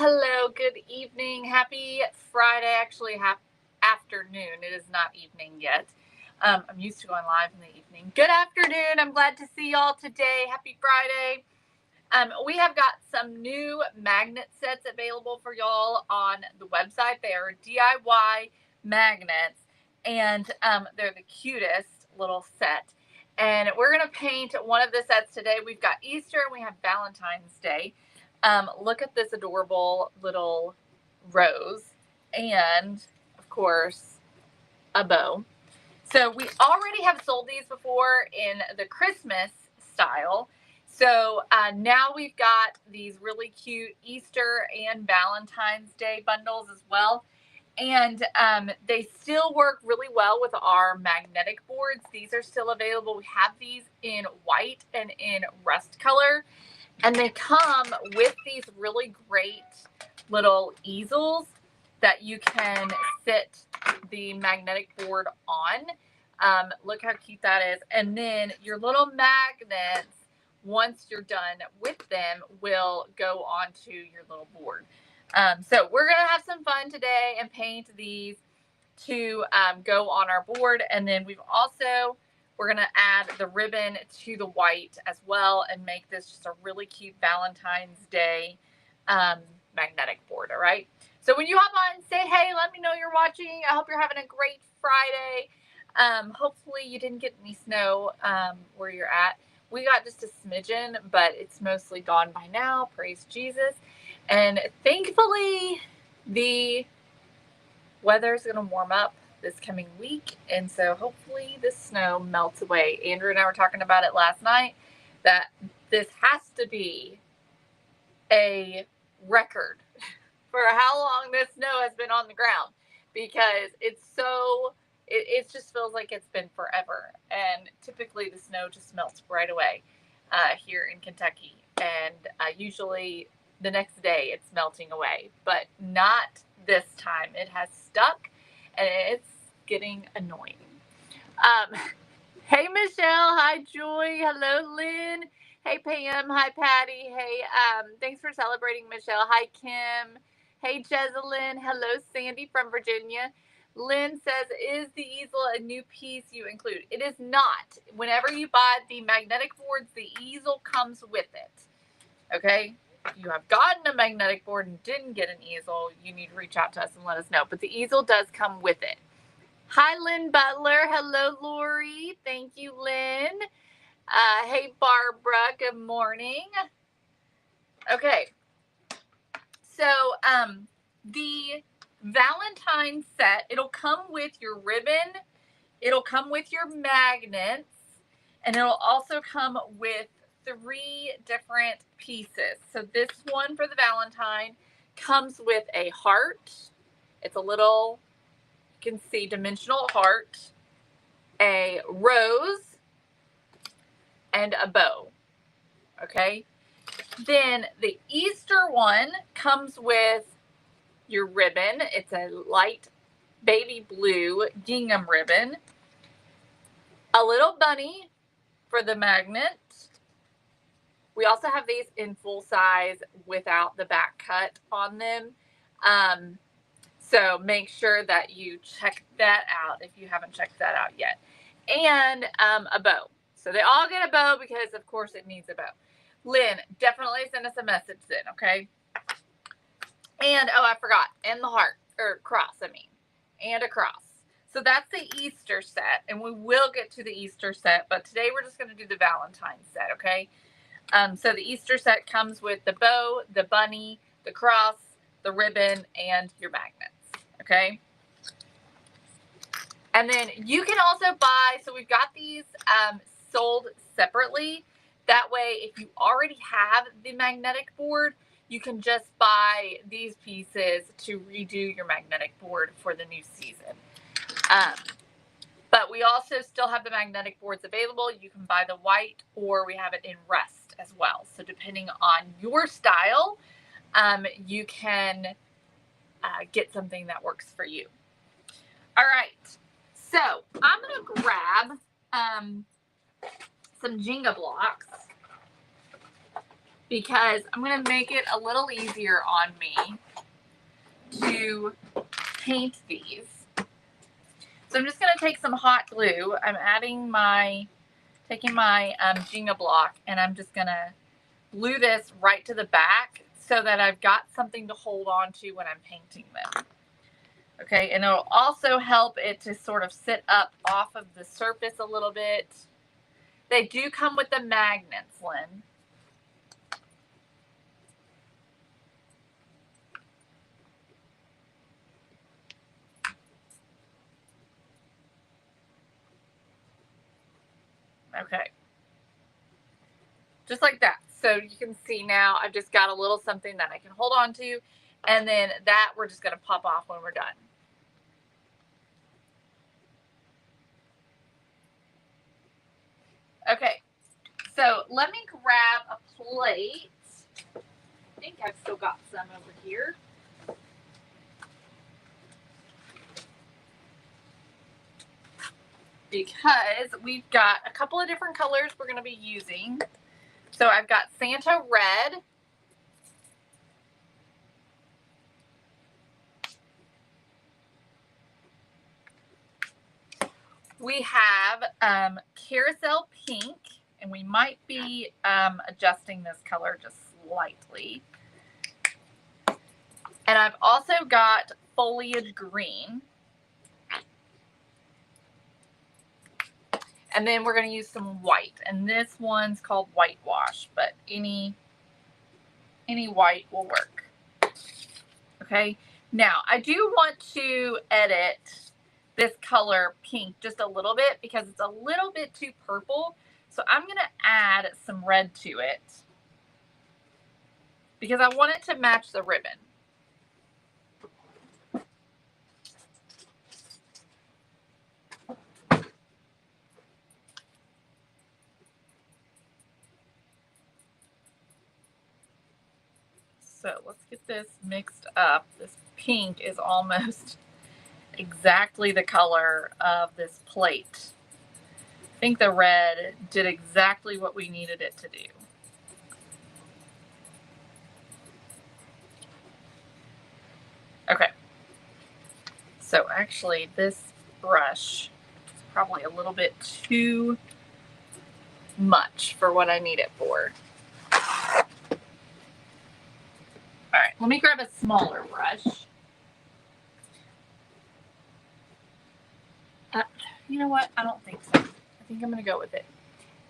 Hello, good evening. Happy Friday. Actually, afternoon. It is not evening yet. I'm used to going live in the evening. Good afternoon. I'm glad to see y'all today. Happy Friday. We have got some new magnet sets available for y'all on the website. They are DIY magnets, and they're the cutest little set. And we're going to paint one of the sets today. We've got Easter and we have Valentine's Day. Look at this adorable little rose and, of course, a bow. So we already have sold these before in the Christmas style. So now we've got these really cute Easter and Valentine's Day bundles as well. And they still work really well with our magnetic boards. These are still available. We have these in white and in rust color. And they come with these really great little easels that you can sit the magnetic board on. Look how cute that is. And then your little magnets, once you're done with them, will go onto your little board. So we're going to have some fun today and paint these to go on our board. And then we're going to add the ribbon to the white as well and make this just a really cute Valentine's Day magnetic board. All right. So when you hop on, say hey, let me know you're watching. I hope you're having a great Friday. Hopefully you didn't get any snow where you're at. We got just a smidgen, but it's mostly gone by now. Praise Jesus. And thankfully the weather is going to warm up this coming week, and so hopefully the snow melts away. Andrew and I were talking about it last night, that this has to be a record for how long this snow has been on the ground, because it just feels like it's been forever. And typically the snow just melts right away here in Kentucky, and usually the next day it's melting away, but not this time. It has stuck and it's getting annoying. Hey Michelle, hi Joy, hello Lynn, hey Pam, hi Patty, hey thanks for celebrating Michelle, hi Kim, hey Jezelyn, hello Sandy from Virginia. Lynn says, is the easel a new piece you include? It is not. Whenever you buy the magnetic boards, the easel comes with it. Okay? You have gotten a magnetic board and didn't get an easel, you need to reach out to us and let us know. But the easel does come with it. Hi, Lynn Butler. Hello, Lori. Thank you, Lynn. Hey, Barbara. Good morning. Okay. So, the Valentine set, it'll come with your ribbon, it'll come with your magnets, and it'll also come with 3 different pieces. So this one for the Valentine comes with a heart. It's a little, you can see, dimensional heart, a rose, and a bow. Okay. Then the Easter one comes with your ribbon. It's a light baby blue gingham ribbon, a little bunny for the magnet. We also have these in full size without the back cut on them. So make sure that you check that out if you haven't checked that out yet. And a bow. So they all get a bow because, of course, it needs a bow. Lynn, definitely send us a message then, okay? And, oh, I forgot. And the heart, or cross, and a cross. So that's the Easter set, and we will get to the Easter set, but today we're just going to do the Valentine set, okay? So the Easter set comes with the bow, the bunny, the cross, the ribbon, and your magnets, okay? And then you can also buy, so we've got these sold separately. That way, if you already have the magnetic board, you can just buy these pieces to redo your magnetic board for the new season. But we also still have the magnetic boards available. You can buy the white, or we have it in rust as well. So depending on your style, you can get something that works for you. All right. So I'm going to grab some Jenga blocks, because I'm going to make it a little easier on me to paint these. So I'm just going to take some hot glue. I'm taking my Jenga block, and I'm just going to glue this right to the back so that I've got something to hold on to when I'm painting them. Okay, and it'll also help it to sort of sit up off of the surface a little bit. They do come with the magnets, Lynn. Okay. Just like that. So you can see now I've just got a little something that I can hold on to, and then that we're just going to pop off when we're done. Okay, so let me grab a plate. I think I've still got some over here. Because we've got a couple of different colors we're going to be using. So I've got Santa Red. We have Carousel Pink, and we might be adjusting this color just slightly. And I've also got Foliage Green. And then we're going to use some white. And this one's called Whitewash, but any white will work. Okay. Now, I do want to edit this color pink just a little bit because it's a little bit too purple. So I'm going to add some red to it because I want it to match the ribbon. So let's get this mixed up. This pink is almost exactly the color of this plate. I think the red did exactly what we needed it to do. Okay. So actually this brush is probably a little bit too much for what I need it for. All right, let me grab a smaller brush. You know what? I don't think so. I think I'm going to go with it.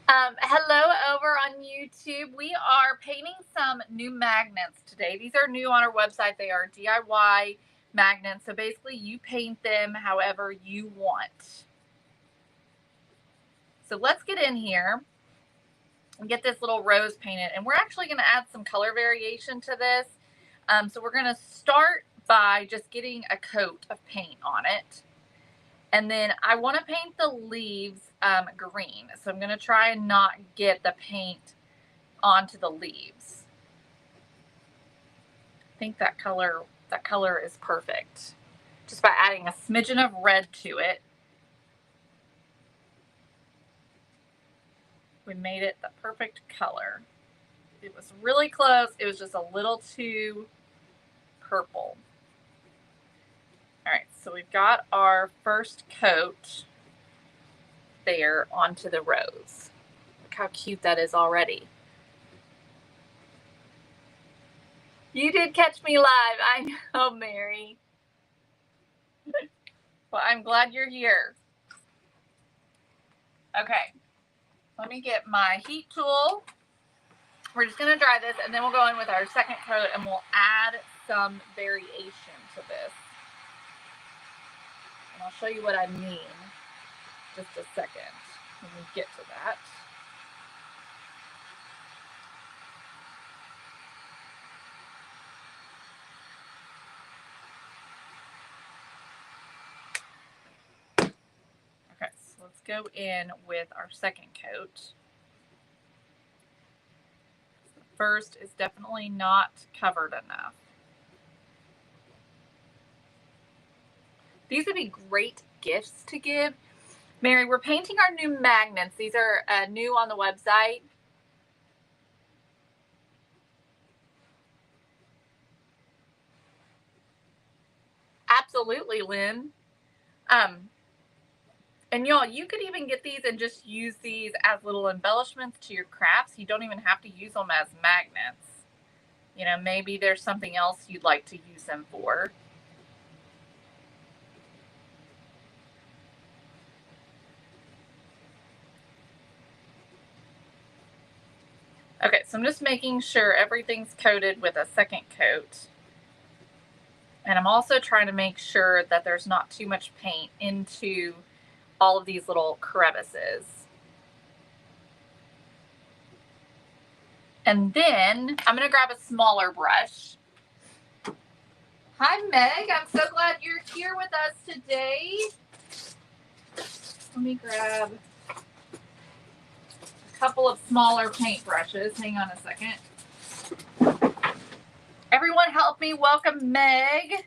Hello over on YouTube. We are painting some new magnets today. These are new on our website. They are DIY magnets. So basically you paint them however you want. So let's get in here and get this little rose painted. And we're actually going to add some color variation to this. So we're going to start by just getting a coat of paint on it. And then I want to paint the leaves green. So I'm going to try and not get the paint onto the leaves. I think that color is perfect. Just by adding a smidgen of red to it. We made it the perfect color. It was really close. It was just a little too purple. All right, so we've got our first coat there onto the rose. Look how cute that is already. You did catch me live. I know, Mary. Well, I'm glad you're here. Okay, let me get my heat tool. We're just going to dry this, and then we'll go in with our second coat, and we'll add some variation to this. And I'll show you what I mean just a second when we get to that. Okay, so let's go in with our second coat. The first is definitely not covered enough. These would be great gifts to give. Mary, we're painting our new magnets. These are new on the website. Absolutely, Lynn. And y'all, you could even get these and just use these as little embellishments to your crafts. You don't even have to use them as magnets. You know, maybe there's something else you'd like to use them for. Okay, so I'm just making sure everything's coated with a second coat. And I'm also trying to make sure that there's not too much paint into all of these little crevices. And then I'm going to grab a smaller brush. Hi, Meg. I'm so glad you're here with us today. Let me grab a couple of smaller paint brushes. Hang on a second. Everyone help me welcome Meg.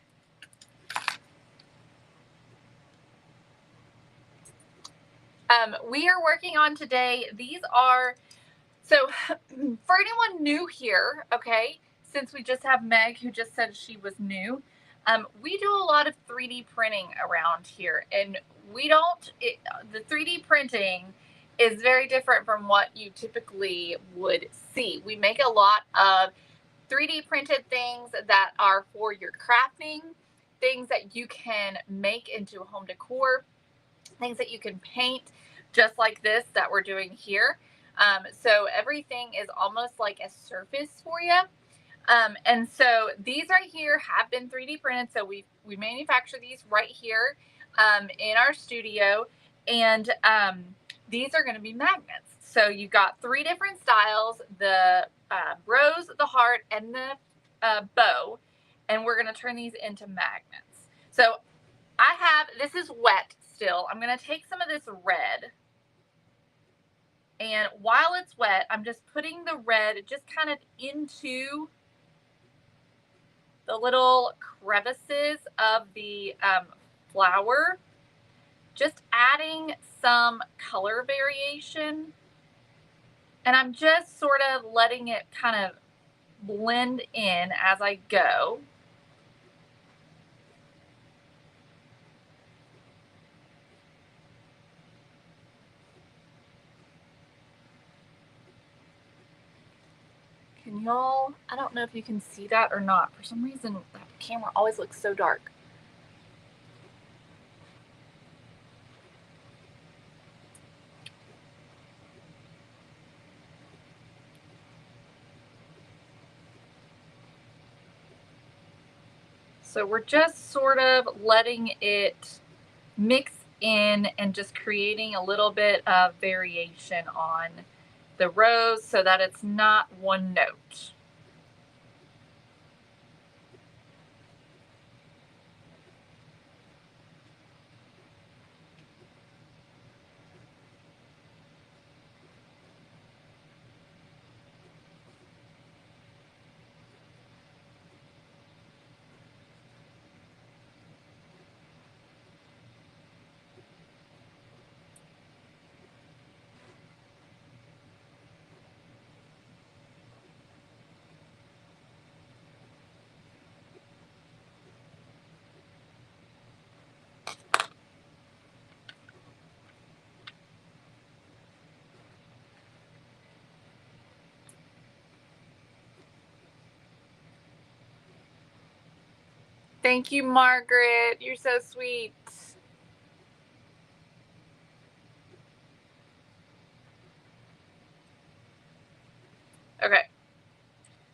We are working on today. These are, so for anyone new here, okay, since we just have Meg who just said she was new, we do a lot of 3D printing around here, and the 3D printing is very different from what you typically would see. We make a lot of 3D printed things that are for your crafting, things that you can make into home decor, things that you can paint, just like this that we're doing here. So everything is almost like a surface for you. And so these right here have been 3D printed. So we manufacture these right here in our studio. And these are going to be magnets. So you've got 3 different styles, the rose, the heart, and the bow. And we're going to turn these into magnets. So this is wet still. I'm going to take some of this red. And while it's wet, I'm just putting the red just kind of into the little crevices of the flower, just adding some color variation. And I'm just sort of letting it kind of blend in as I go. Can y'all, I don't know if you can see that or not. For some reason, that camera always looks so dark. So we're just sort of letting it mix in and just creating a little bit of variation on the rose so that it's not one note. Thank you, Margaret. You're so sweet. Okay.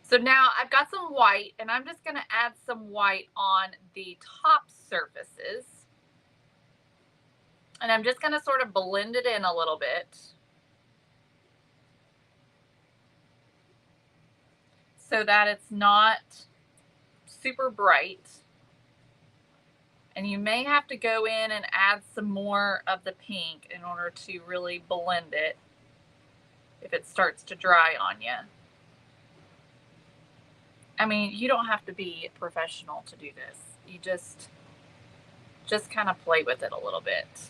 So now I've got some white, and I'm just going to add some white on the top surfaces. And I'm just going to sort of blend it in a little bit. So that it's not super bright. And you may have to go in and add some more of the pink in order to really blend it if it starts to dry on you. I mean, you don't have to be a professional to do this. You just kind of play with it a little bit.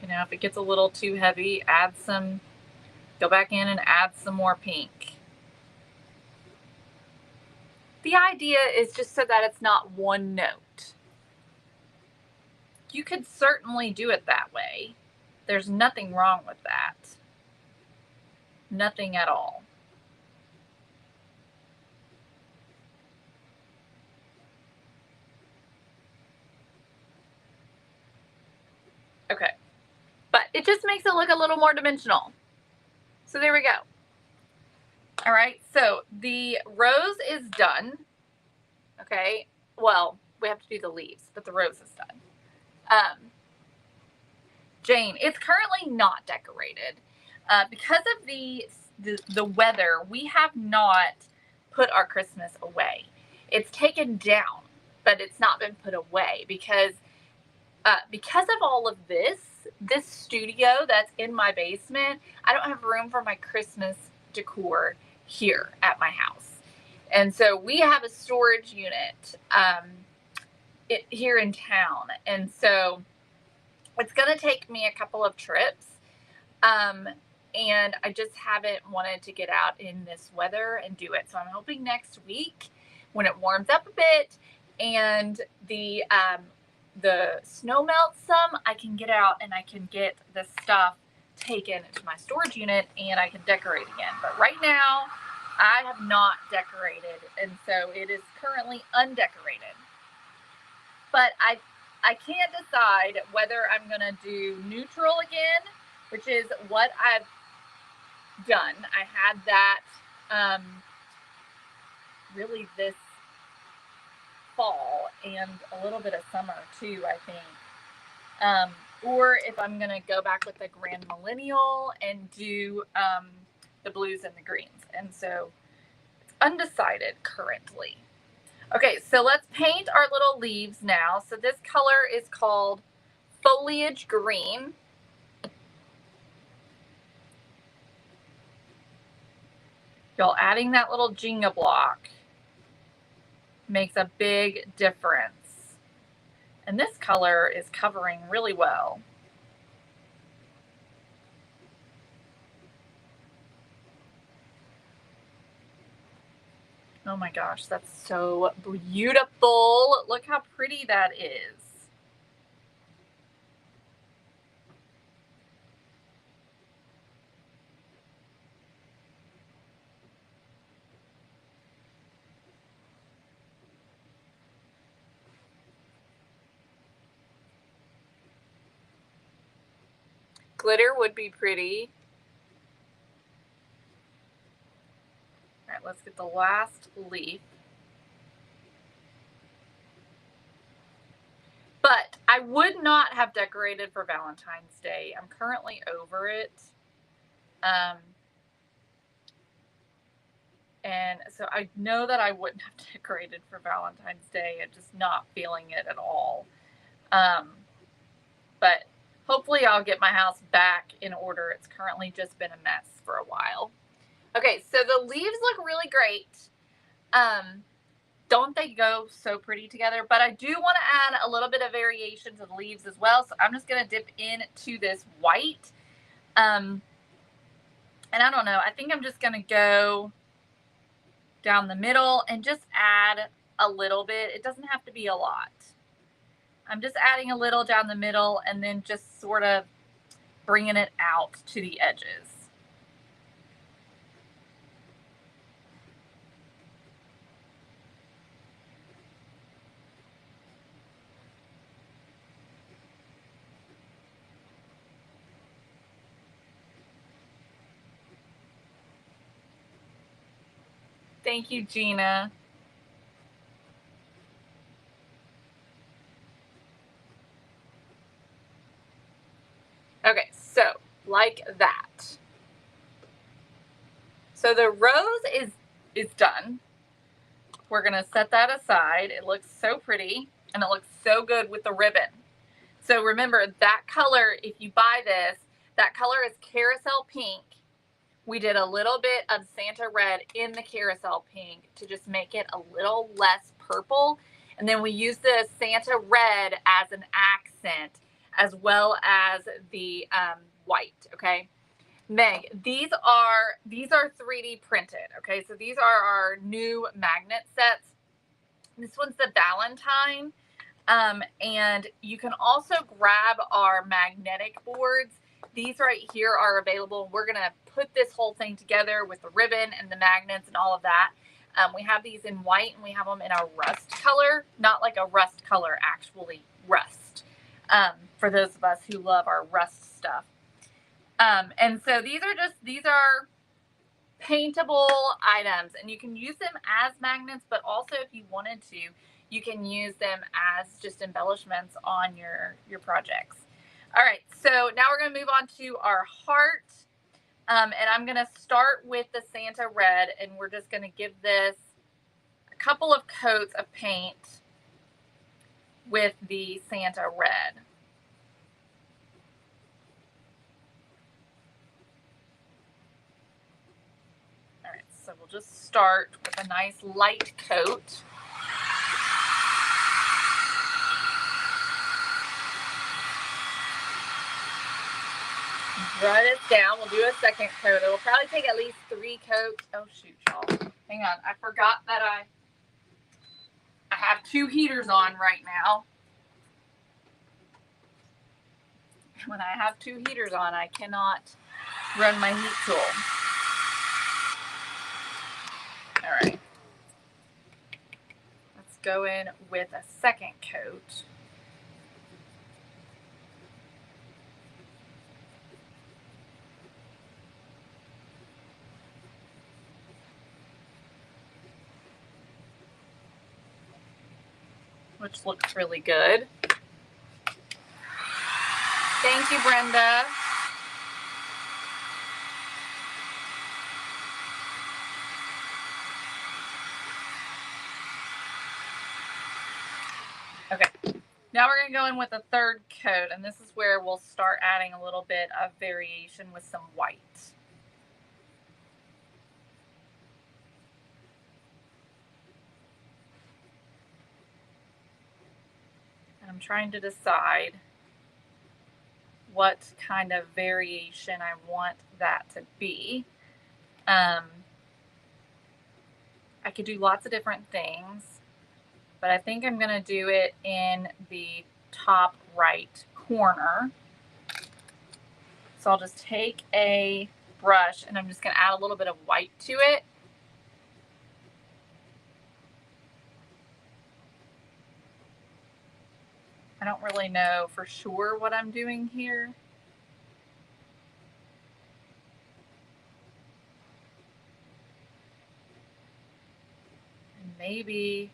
You know, if it gets a little too heavy, go back in and add some more pink. The idea is just so that it's not one note. You could certainly do it that way. There's nothing wrong with that. Nothing at all. Okay. But it just makes it look a little more dimensional. So there we go. All right, so the rose is done. Okay, well, we have to do the leaves, but the rose is done. Jane, it's currently not decorated. Because of the weather, we have not put our Christmas away. It's taken down, but it's not been put away because of all of this studio that's in my basement, I don't have room for my Christmas decor here at my house. And so we have a storage unit here in town. And so it's going to take me a couple of trips. And I just haven't wanted to get out in this weather and do it. So I'm hoping next week when it warms up a bit and the snow melts some, I can get out and I can get the stuff taken to my storage unit and I can decorate again. But right now, I have not decorated, and so it is currently undecorated. But I can't decide whether I'm going to do neutral again, which is what I've done. I had that really this fall and a little bit of summer too, I think. Or if I'm going to go back with the Grand Millennial and do the blues and the greens. And so it's undecided currently. Okay, so let's paint our little leaves now. So this color is called Foliage Green. Y'all, adding that little Jenga block makes a big difference. And this color is covering really well. Oh my gosh, that's so beautiful. Look how pretty that is. Glitter would be pretty. All right, let's get the last leaf. But I would not have decorated for Valentine's Day. I'm currently over it. And so I know that I wouldn't have decorated for Valentine's Day. I'm just not feeling it at all. But hopefully I'll get my house back in order. It's currently just been a mess for a while. Okay, so the leaves look really great. Don't they go so pretty together? But I do want to add a little bit of variation to the leaves as well. So I'm just going to dip into this white. And I don't know. I think I'm just going to go down the middle and just add a little bit. It doesn't have to be a lot. I'm just adding a little down the middle and then just sort of bringing it out to the edges. Thank you, Gina. Okay, so like that. So the rose is done. We're going to set that aside. It looks so pretty and it looks so good with the ribbon. So remember that color, if you buy this, that color is carousel pink. We did a little bit of Santa red in the carousel pink to just make it a little less purple. And then we use the Santa red as an accent as well as the white, okay? Meg, these are 3D printed, okay? So these are our new magnet sets. This one's the Valentine. And you can also grab our magnetic boards. These right here are available. We're going to put this whole thing together with the ribbon and the magnets and all of that. We have these in white and we have them in a rust color, not like a rust color, actually rust, for those of us who love our rust stuff. And so these are paintable items, and you can use them as magnets, but also if you wanted to, you can use them as just embellishments on your projects. All right, so now we're going to move on to our heart. And I'm going to start with the Santa red, and we're just going to give this a couple of coats of paint with the Santa red. All right, so we'll just start with a nice light coat. Run it down. We'll do a second coat. It'll probably take at least 3 coats. Oh shoot, y'all. Hang on. I forgot that I have 2 heaters on right now. When I have 2 heaters on, I cannot run my heat tool. All right. Let's go in with a second coat. Which looks really good. Thank you, Brenda. Okay, now we're going to go in with a third coat, and this is where we'll start adding a little bit of variation with some white. And I'm trying to decide what kind of variation I want that to be. I could do lots of different things, but I think I'm going to do it in the top right corner. So I'll just take a brush and I'm just going to add a little bit of white to it. I don't really know for sure what I'm doing here. And maybe,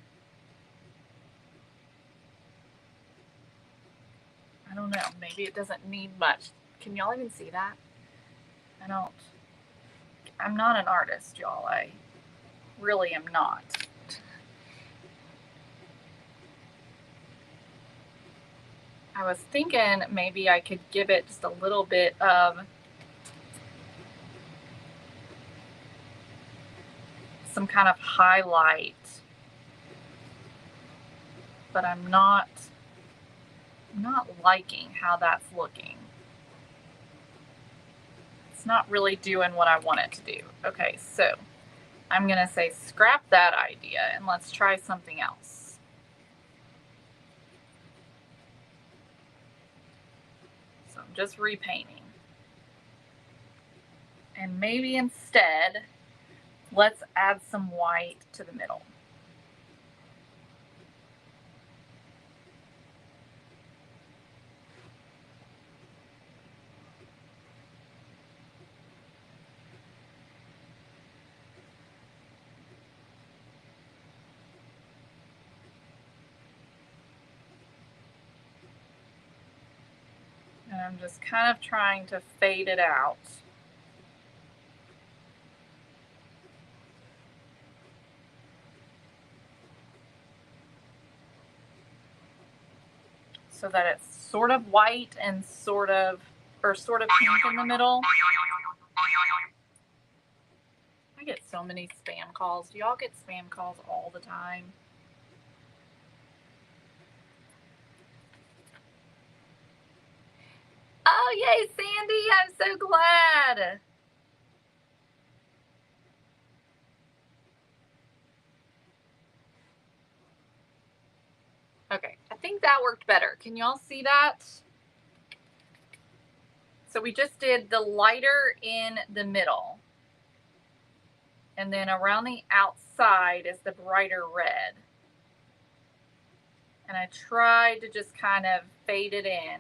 I don't know, maybe it doesn't need much. Can y'all even see that? I'm not an artist, y'all. I really am not. I was thinking maybe I could give it just a little bit of some kind of highlight, but I'm not liking how that's looking. It's not really doing what I want it to do. Okay, so I'm gonna say scrap that idea and let's try something else. So I'm just repainting. And maybe instead, let's add some white to the middle. And I'm just kind of trying to fade it out. So that it's sort of white and sort of pink in the middle. I get so many spam calls. Do y'all get spam calls all the time? Oh, yay, Sandy. I'm so glad. think that worked better. Can y'all see that? So we just did the lighter in the middle. And then around the outside is the brighter red. And I tried to just kind of fade it in.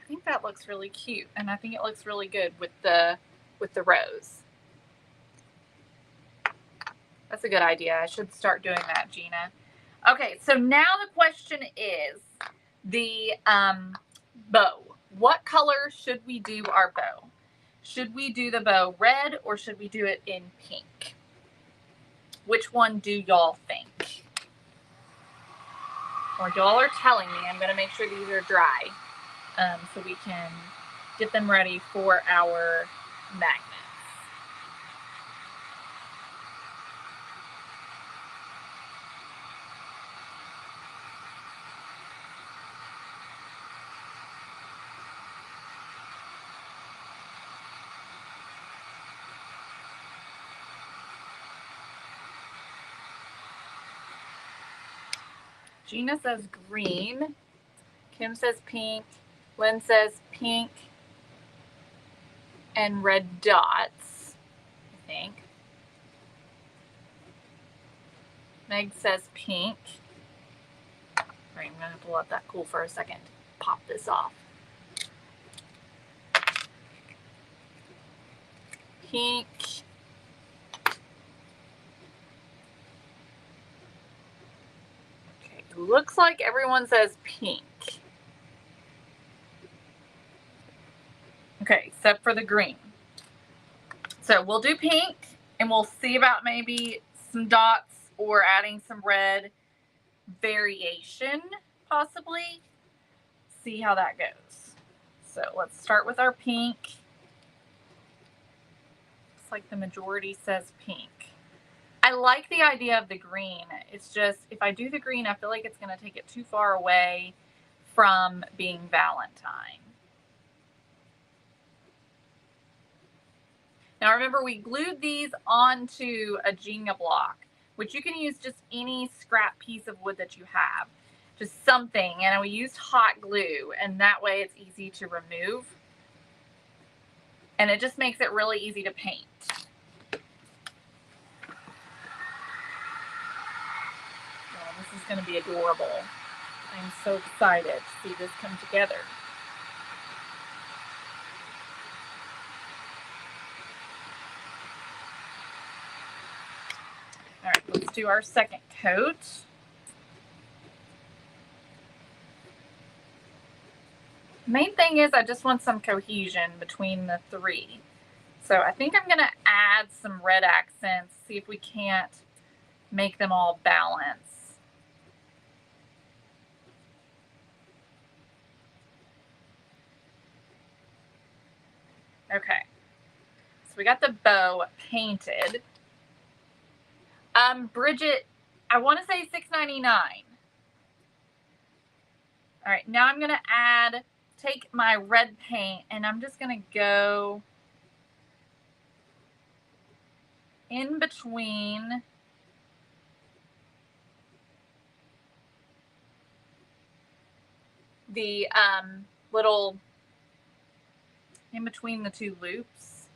I think that looks really cute, and I think it looks really good with the rose. That's a good idea. I should start doing that, Gina. Okay, so now the question is the bow. What color should we do our bow? Should we do the bow red or should we do it in pink? Which one do y'all think? Or y'all are telling me. I'm going to make sure these are dry so we can get them ready for our magnets. Gina says green. Kim says pink. Lynn says pink and red dots, I think. Meg says pink. All right, I'm gonna have to let that cool for a second. Pop this off. Pink. Okay, looks like everyone says pink. Okay, except for the green. So we'll do pink and we'll see about maybe some dots or adding some red variation, possibly. See how that goes. So let's start with our pink. Looks like the majority says pink. I like the idea of the green. It's just, if I do the green, I feel like it's going to take it too far away from being Valentine. Now remember, we glued these onto a Jenga block, which you can use just any scrap piece of wood that you have. Just something, and we used hot glue, and that way it's easy to remove. And it just makes it really easy to paint. Well, this is going to be adorable. I'm so excited to see this come together. All right, let's do our second coat. Main thing is I just want some cohesion between the three. So I think I'm going to add some red accents, see if we can't make them all balance. Okay, so we got the bow painted. Bridget, I want to say $6.99. All right, now I'm going to take my red paint and I'm just going to go in between the little, in between the two loops.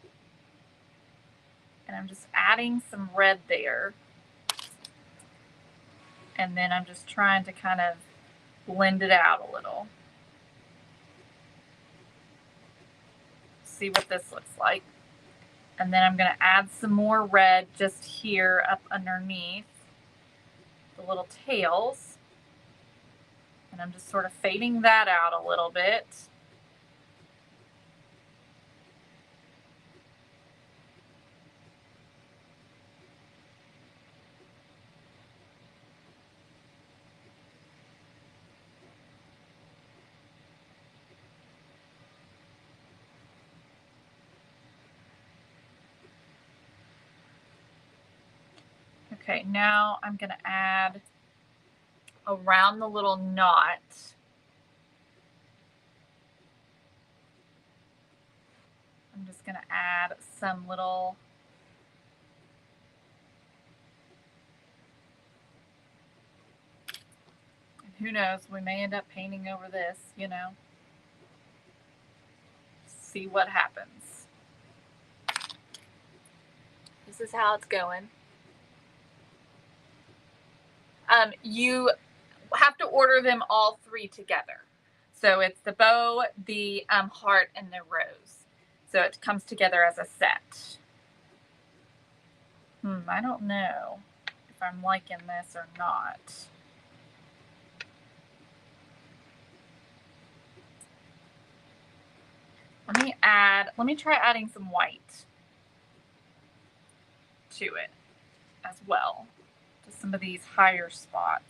And I'm just adding some red there. And then I'm just trying to kind of blend it out a little. See what this looks like. And then I'm going to add some more red just here up underneath the little tails. And I'm just sort of fading that out a little bit. Okay, now I'm going to add around the little knot. I'm just going to add some little Who knows, we may end up painting over this, you know. See what happens. This is how it's going. You have to order them all three together. So it's the bow, the heart, and the rose. So it comes together as a set. I don't know if I'm liking this or not. Let me try adding some white to it as well, to some of these higher spots.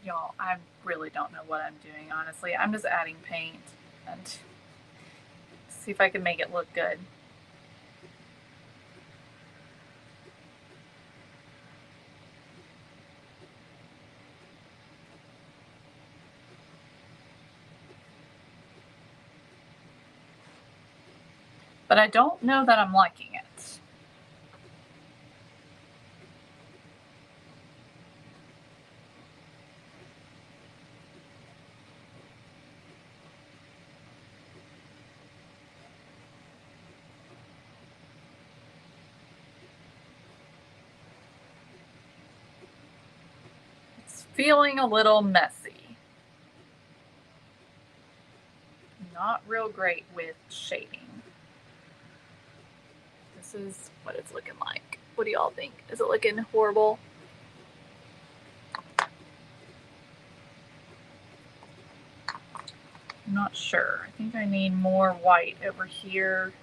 Y'all, I really don't know what I'm doing, honestly. I'm just adding paint and see if I can make it look good. But I don't know that I'm liking it. It's feeling a little messy. Not real great with shading. This is what it's looking like. What do y'all think? Is it looking horrible? I'm not sure. I think I need more white over here.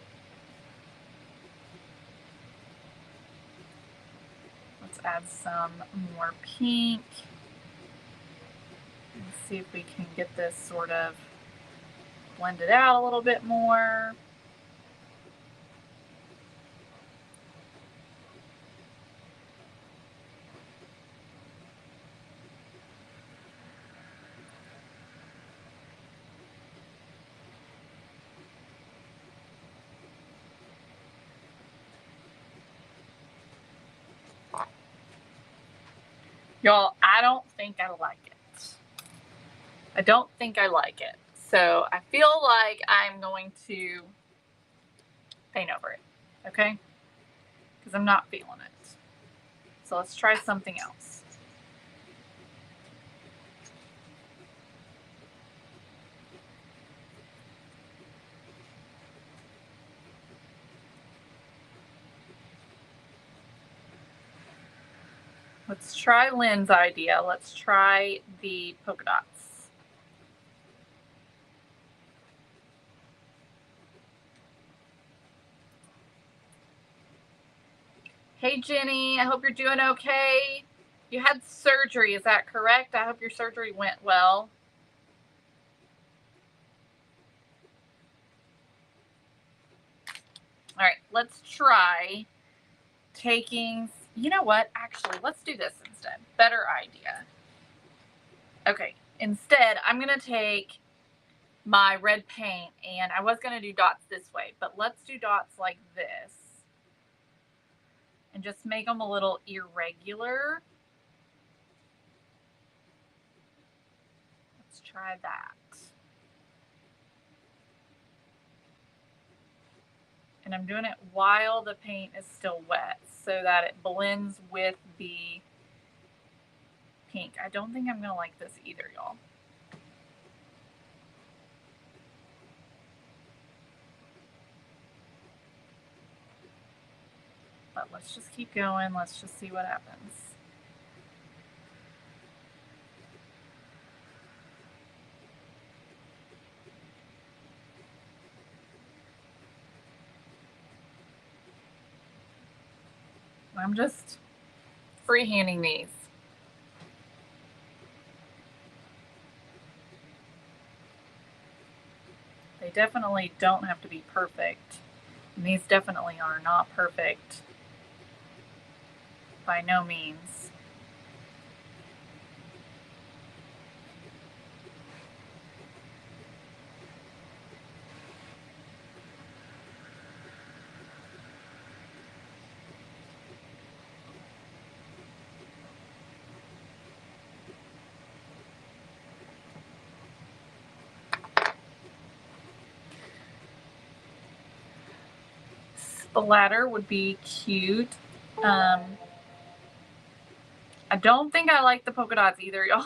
Let's add some more pink. Let's see if we can get this sort of blended out a little bit more. Y'all, I don't think I like it. I don't think I like it. So I feel like I'm going to paint over it, okay? Because I'm not feeling it. So let's try something else. Let's try Lynn's idea. Let's try the polka dots. Hey, Jenny, I hope you're doing okay. You had surgery, is that correct? I hope your surgery went well. All right, let's try taking, you know what? Actually, let's do this instead. Better idea. Okay, instead, I'm going to take my red paint, and I was going to do dots this way, but let's do dots like this and just make them a little irregular. Let's try that. And I'm doing it while the paint is still wet so that it blends with the pink. I don't think I'm going to like this either, y'all. But let's just keep going. Let's just see what happens. I'm just freehanding these. They definitely don't have to be perfect. And these definitely are not perfect. By no means. Splatter would be cute. I don't think I like the polka dots either, y'all.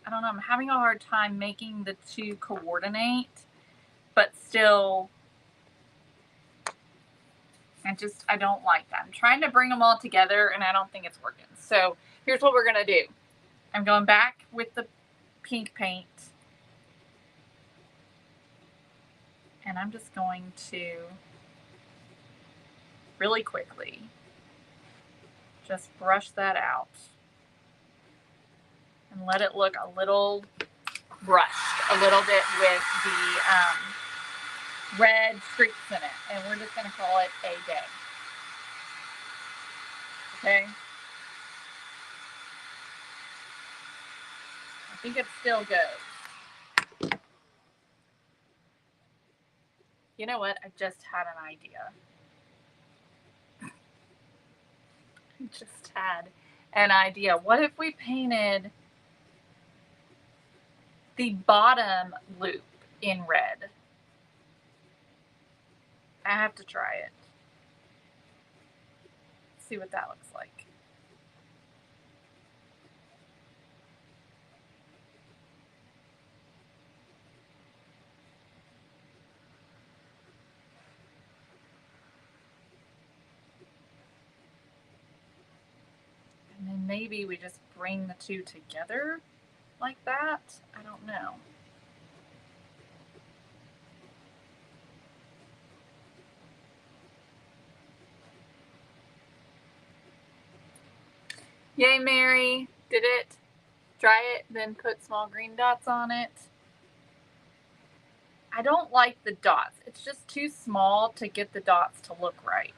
I don't know. I'm having a hard time making the two coordinate, but still, I don't like that. I'm trying to bring them all together, and I don't think it's working. So here's what we're going to do. I'm going back with the pink paint, and I'm just going to really quickly just brush that out and let it look a little brushed a little bit with the red streaks in it. And we're just going to call it a day. Okay? I think it's still good. You know what? I just had an idea. What if we painted the bottom loop in red? I have to try it. See what that looks like. And then maybe we just bring the two together like that. I don't know. Yay, Mary. Did it. Dry it, then put small green dots on it. I don't like the dots. It's just too small to get the dots to look right.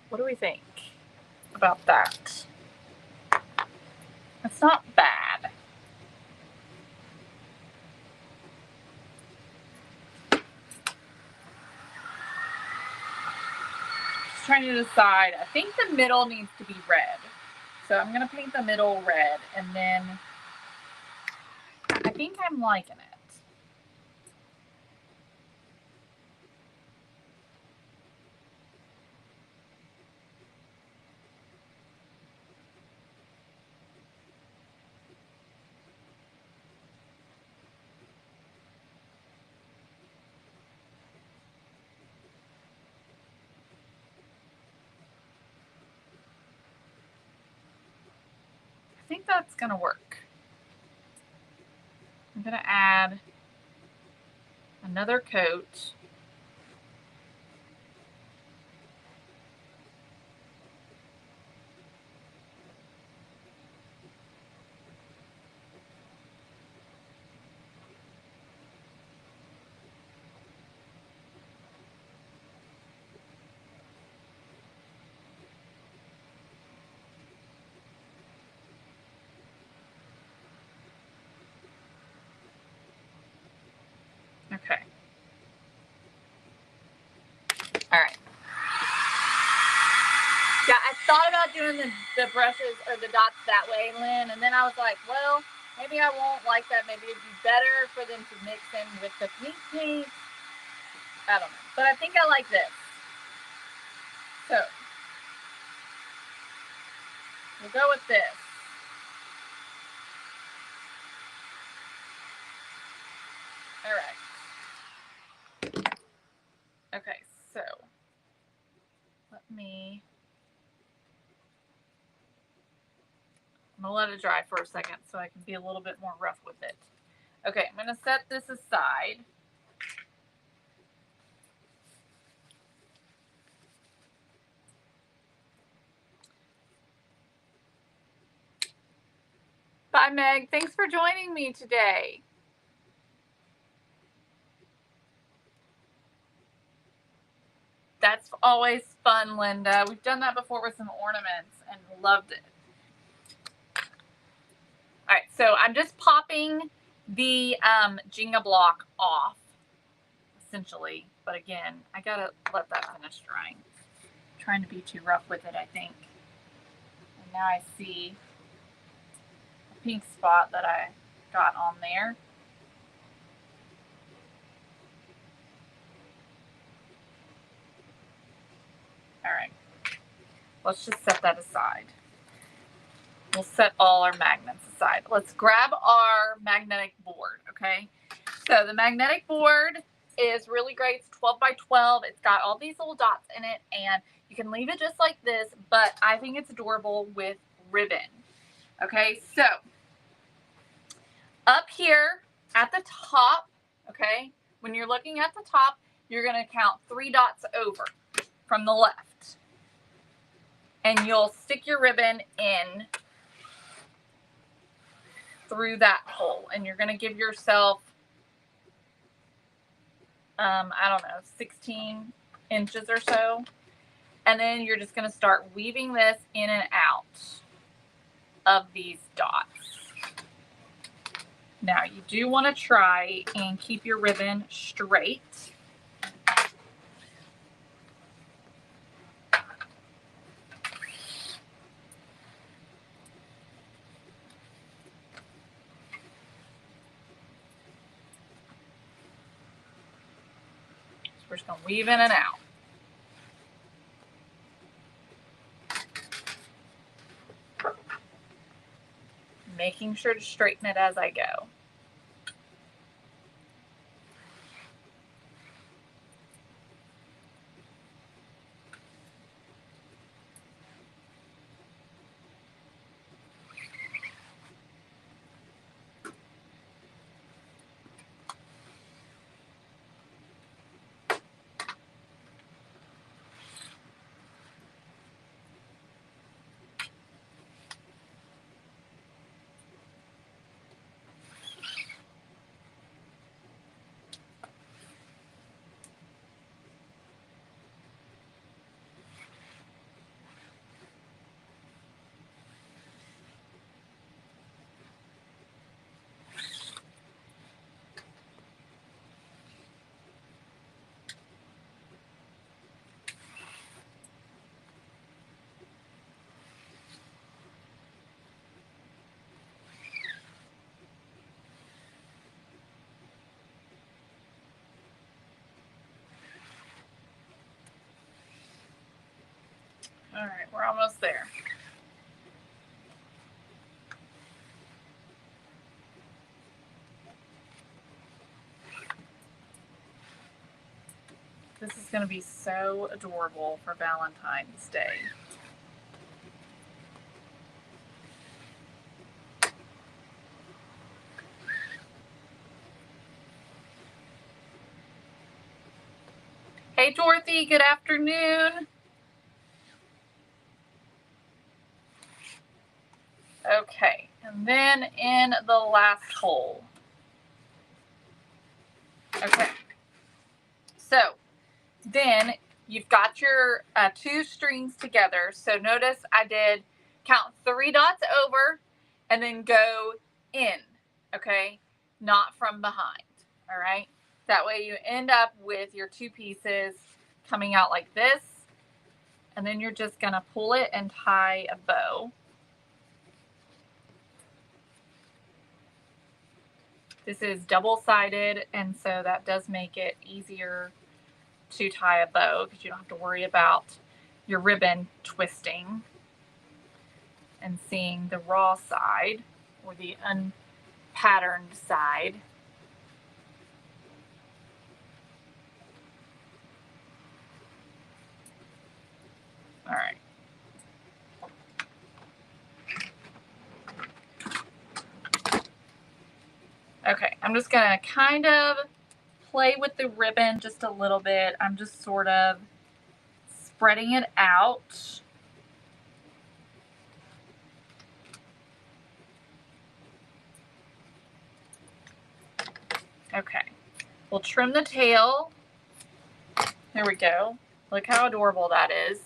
What do we think about that? It's not bad. Just trying to decide. I think the middle needs to be red. So I'm going to paint the middle red, and then I think I'm liking it. I think that's going to work. I'm going to add another coat. Okay. All right. Yeah, I thought about doing the brushes or the dots that way, Lynn, and then I was like, well, maybe I won't like that. Maybe it'd be better for them to mix in with the pink paint. I don't know. But I think I like this. So, we'll go with this. me, I'm going to let it dry for a second so I can be a little bit more rough with it. Okay, I'm going to set this aside. Bye, Meg. Thanks for joining me today. That's always fun, Linda. We've done that before with some ornaments and loved it. All right, so I'm just popping the Jenga block off, essentially. But again, I gotta let that finish drying. I'm trying to be too rough with it, I think. And now I see a pink spot that I got on there. All right, let's just set that aside. We'll set all our magnets aside. Let's grab our magnetic board, okay? So the magnetic board is really great. It's 12 by 12. It's got all these little dots in it, and you can leave it just like this, but I think it's adorable with ribbon. Okay, so up here at the top, okay, when you're looking at the top, you're going to count 3 dots over from the left. And you'll stick your ribbon in through that hole, and you're going to give yourself I don't know, 16 inches or so. And then you're just going to start weaving this in and out of these dots. Now you do want to try and keep your ribbon straight. We're just going to weave in and out. Making sure to straighten it as I go. All right, we're almost there. This is going to be so adorable for Valentine's Day. Hey, Dorothy, good afternoon. Okay, and then in the last hole. Okay, so then you've got your 2 strings together. So notice I did count 3 dots over and then go in, okay, not from behind, all right? That way you end up with your 2 pieces coming out like this, and then you're just gonna pull it and tie a bow. This is double-sided, and so that does make it easier to tie a bow because you don't have to worry about your ribbon twisting and seeing the raw side or the unpatterned side. Okay, I'm just gonna kind of play with the ribbon just a little bit. I'm just sort of spreading it out. Okay, we'll trim the tail. There we go. Look how adorable that is.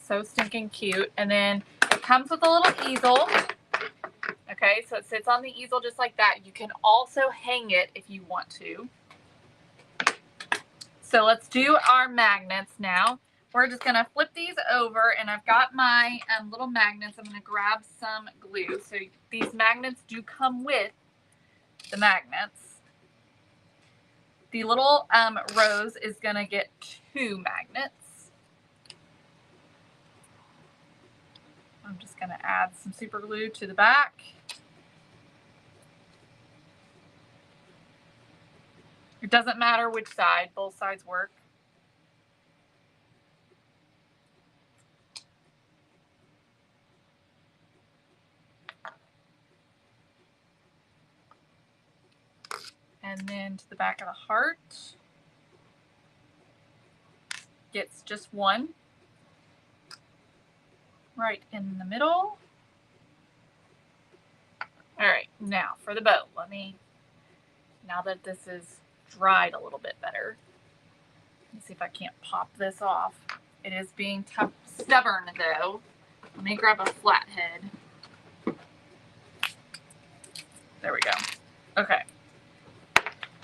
So stinking cute. And then it comes with a little easel. Okay, so it sits on the easel just like that. You can also hang it if you want to. So let's do our magnets now. We're just gonna flip these over, and I've got my little magnets. I'm gonna grab some glue. So these magnets do come with the magnets. The little rose is gonna get 2 magnets. I'm just gonna add some super glue to the back. It doesn't matter which side, both sides work. And then to the back of the heart, gets just 1 right in the middle. All right, now for the bow. Now that this is dried a little bit better, let me see if I can't pop this off. It is being stubborn though. Let me grab a flathead. There we go. Okay.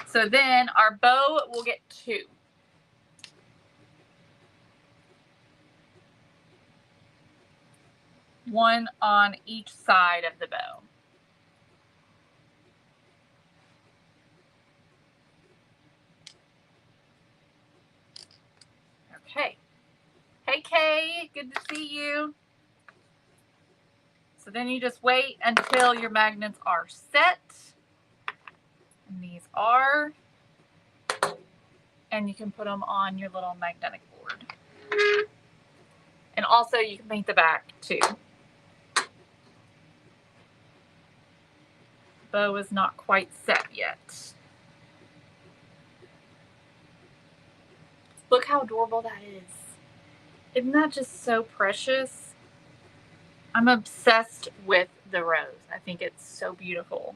So then our bow will get 2. One on each side of the bow. Okay. Hey, Kay, good to see you. So then you just wait until your magnets are set. And these are. And you can put them on your little magnetic board. And also you can paint the back too. Bow is not quite set yet. Look how adorable that is. Isn't that just so precious? I'm obsessed with the rose. I think it's so beautiful.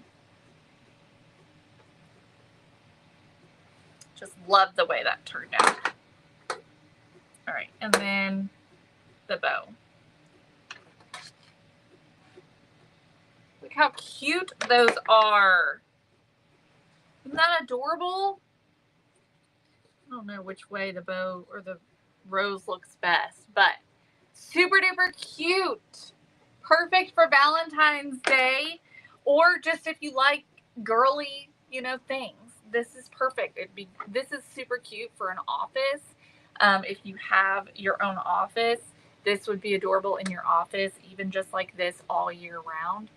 Just love the way that turned out. All right, and then the bow. Look how cute those are. Isn't that adorable? I don't know which way the bow or the rose looks best, but super duper cute. Perfect for Valentine's Day, or just if you like girly, things. This is perfect. This is super cute for an office. If you have your own office, this would be adorable in your office, even just like this all year round,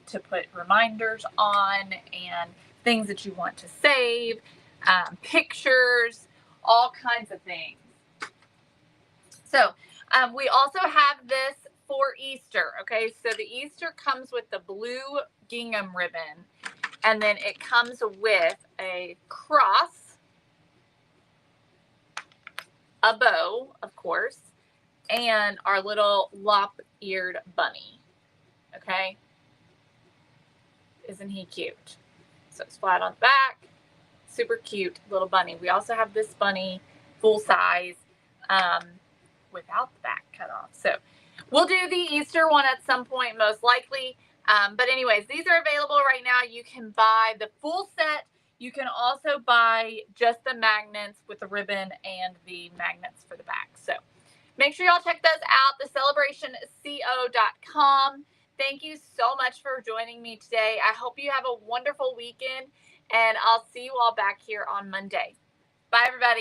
to put reminders on and things that you want to save, pictures, all kinds of things. So we also have this for Easter. Okay, so the Easter comes with the blue gingham ribbon, and then it comes with a cross, a bow, of course, and our little lop-eared bunny. Okay, isn't he cute? So it's flat on the back, super cute little bunny. We also have this bunny full size without the back cut off. So we'll do the Easter one at some point, most likely. But anyways, these are available right now. You can buy the full set. You can also buy just the magnets with the ribbon and the magnets for the back. So make sure y'all check those out, thecelebrationco.com. Thank you so much for joining me today. I hope you have a wonderful weekend, and I'll see you all back here on Monday. Bye, everybody.